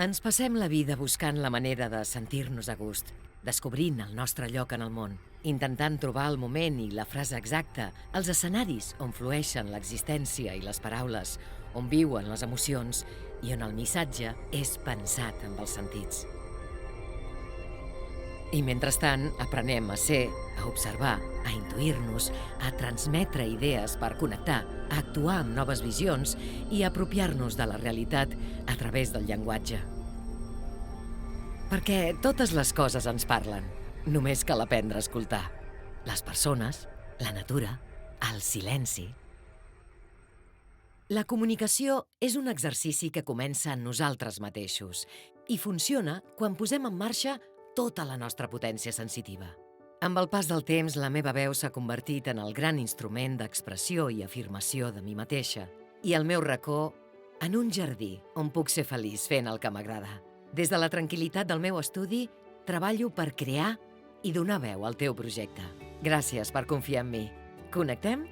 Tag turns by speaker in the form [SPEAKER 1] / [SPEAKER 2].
[SPEAKER 1] Ens passem la vida buscant la manera de sentir-nos a gust, descobrint el nostre lloc en el món, intentant trobar el moment i la frase exacta, els escenaris on flueixen l'existència i les paraules, on viuen les emocions i on el missatge és pensat amb els sentits. I mentrestant, aprenem a ser, a observar, a intuir-nos, a transmetre idees per connectar, a actuar amb noves visions i a apropiar-nos de la realitat a través del llenguatge. Perquè totes les coses ens parlen, només cal aprendre a escoltar. Les persones, la natura, el silenci. La comunicació és un exercici que comença en nosaltres mateixos i funciona quan posem en marxa tota la nostra potència sensitiva. Amb el pas del temps, la meva veu s'ha convertit en el gran instrument d'expressió i afirmació de mi mateixa i el meu racó en un jardí on puc ser feliç fent el que m'agrada. Des de la tranquil·litat del meu estudi, treballo per crear i donar veu al teu projecte. Gràcies per confiar en mi. Connectem?